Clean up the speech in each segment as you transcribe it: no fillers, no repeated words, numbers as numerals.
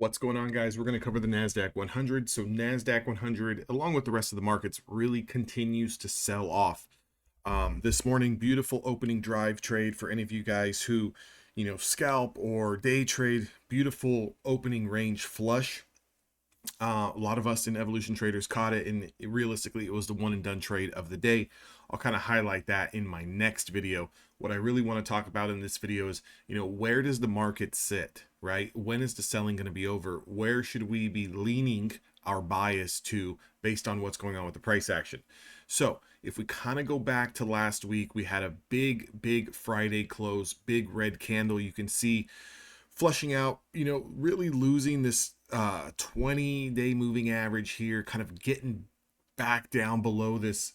What's going on, guys? We're going to cover the Nasdaq 100. So Nasdaq 100, along with the rest of the markets, really continues to sell off. This morning, beautiful opening drive trade for any of you guys who, scalp or day trade. Beautiful opening range flush. A lot of us in Evolution Traders caught it, and realistically, it was the one and done trade of the day. I'll kind of highlight that in my next video. What I really want to talk about in this video is, where does the market sit, right? When is the selling going to be over? Where should we be leaning our bias to based on what's going on with the price action? So if we kind of go back to last week, we had a big Friday close, big red candle. You can see flushing out, really losing this 20-day moving average here, kind of getting back down below this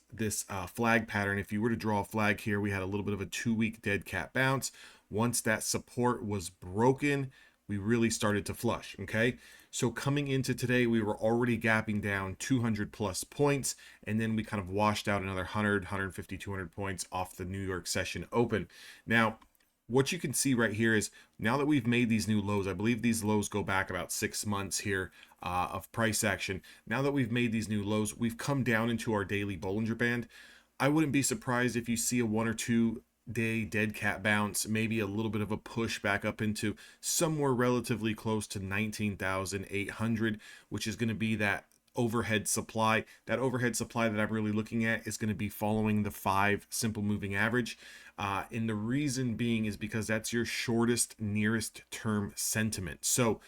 flag pattern. If you were to draw a flag here, we had a little bit of a 2-week dead cat bounce. Once that support was broken, we really started to flush. Okay, so coming into today, we were already gapping down 200 plus points, and then we kind of washed out another 100, 150, 200 points off the New York session open. Now, what you can see right here is now that we've made these new lows, I believe these lows go back about 6 months here of price action. Now that we've made these new lows, we've come down into our daily Bollinger Band. I wouldn't be surprised if you see a 1 or 2 day dead cat bounce, maybe a little bit of a push back up into somewhere relatively close to 19,800, which is going to be that overhead supply. That overhead supply that I'm really looking at is going to be following the 5 simple moving average. And the reason being is because that's your shortest, nearest term sentiment. So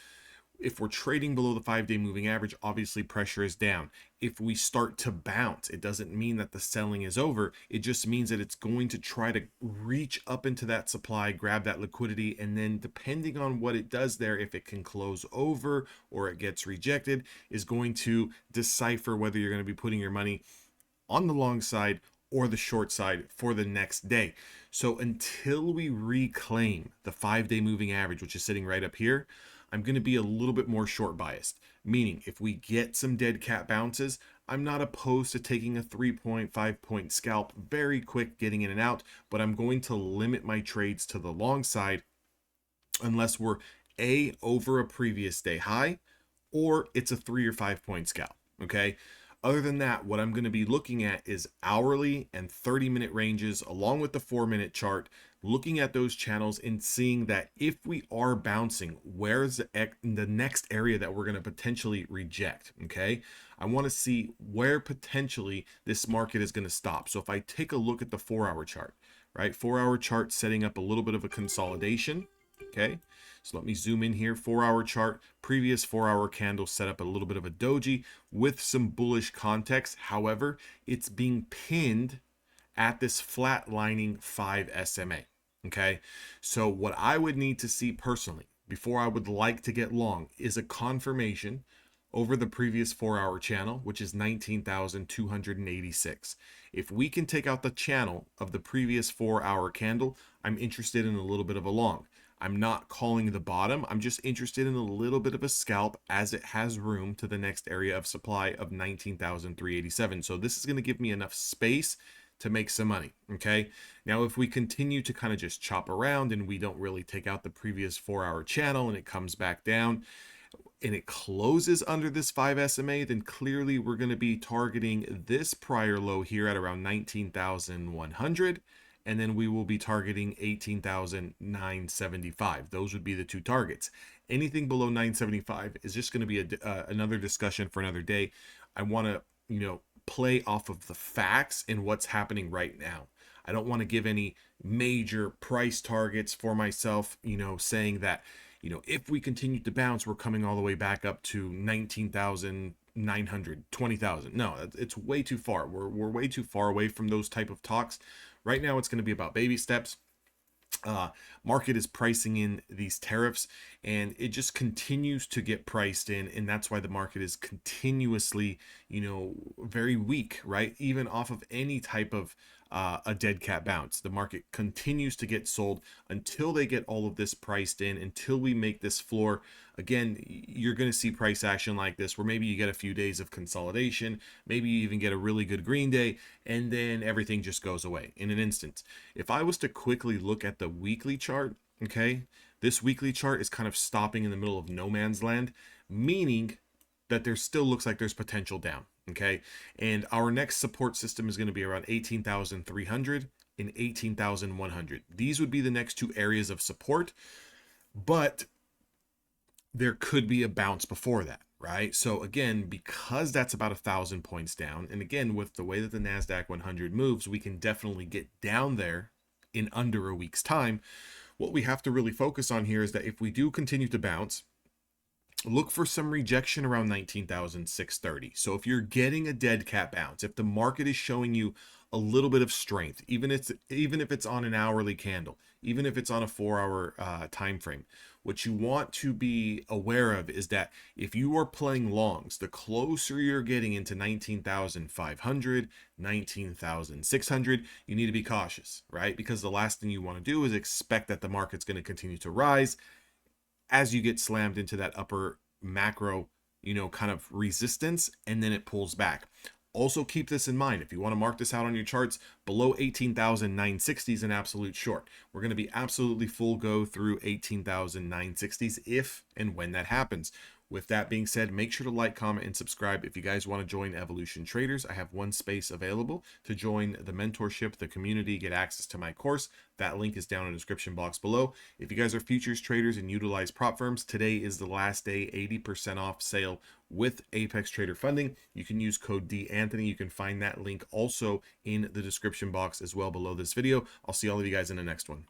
if we're trading below the 5-day moving average, obviously pressure is down. If we start to bounce, it doesn't mean that the selling is over. It just means that it's going to try to reach up into that supply, grab that liquidity, and then depending on what it does there, if it can close over or it gets rejected, is going to decipher whether you're going to be putting your money on the long side or the short side for the next day. So until we reclaim the 5-day moving average, which is sitting right up here, I'm going to be a little bit more short biased. Meaning, if we get some dead cat bounces, I'm not opposed to taking a 3.5 point scalp, very quick, getting in and out, but I'm going to limit my trades to the long side unless we're over a previous day high or it's a 3 or 5 point scalp. Okay. Other than that, what I'm going to be looking at is hourly and 30-minute ranges along with the 4-minute chart, looking at those channels and seeing that if we are bouncing, where's the next area that we're going to potentially reject. Okay, I want to see where potentially this market is going to stop. So if I take a look at the 4-hour chart, right, 4-hour chart setting up a little bit of a consolidation. Okay, so let me zoom in here. 4-hour chart, previous 4-hour candle set up a little bit of a doji with some bullish context. However, it's being pinned at this flatlining 5 SMA. Okay, so what I would need to see personally before I would like to get long is a confirmation over the previous 4-hour channel, which is 19,286. If we can take out the channel of the previous 4-hour candle, I'm interested in a little bit of a long. I'm not calling the bottom. I'm just interested in a little bit of a scalp as it has room to the next area of supply of 19,387. So this is going to give me enough space to make some money. Okay. Now, if we continue to kind of just chop around and we don't really take out the previous 4-hour channel and it comes back down and it closes under this 5 SMA, then clearly we're going to be targeting this prior low here at around 19,100. And then we will be targeting 18,975. Those would be the two targets. Anything below 975 is just going to be another discussion for another day. I want to, play off of the facts and what's happening right now. I don't want to give any major price targets for myself, saying that, if we continue to bounce, we're coming all the way back up to 19,900, 20,000. No, it's way too far. We're way too far away from those type of talks. Right now, it's going to be about baby steps. Market is pricing in these tariffs and it just continues to get priced in, and that's why the market is continuously very weak, right? Even off of any type of a dead cat bounce, the market continues to get sold until they get all of this priced in, until we make this floor. Again, you're going to see price action like this where maybe you get a few days of consolidation, maybe you even get a really good green day, and then everything just goes away in an instant. If I was to quickly look at the weekly chart, okay, This weekly chart is kind of stopping in the middle of no man's land, meaning that there still looks like there's potential down. Okay. And our next support system is going to be around 18,300 and 18,100. These would be the next two areas of support, but there could be a bounce before that, right? So again, because that's about 1,000 points down, and again, with the way that the Nasdaq 100 moves, we can definitely get down there in under a week's time. What we have to really focus on here is that if we do continue to bounce, look for some rejection around 19,630. So if you're getting a dead cat bounce, if the market is showing you a little bit of strength, even if it's on an hourly candle, even if it's on a 4-hour time frame, what you want to be aware of is that if you are playing longs, the closer you're getting into 19,500, 19,600, you need to be cautious, right? Because the last thing you want to do is expect that the market's going to continue to rise as you get slammed into that upper macro, kind of resistance, and then it pulls back. Also keep this in mind. If you want to mark this out on your charts, below 18,960 is an absolute short. We're going to be absolutely full go through 18,960s if and when that happens. With that being said, make sure to like, comment, and subscribe. If you guys want to join Evolution Traders, I have one space available to join the mentorship, the community, get access to my course. That link is down in the description box below. If you guys are futures traders and utilize prop firms, today is the last day, 80% off sale with Apex Trader funding. You can use code DAnthony. You can find that link also in the description box as well below this video. I'll see all of you guys in the next one.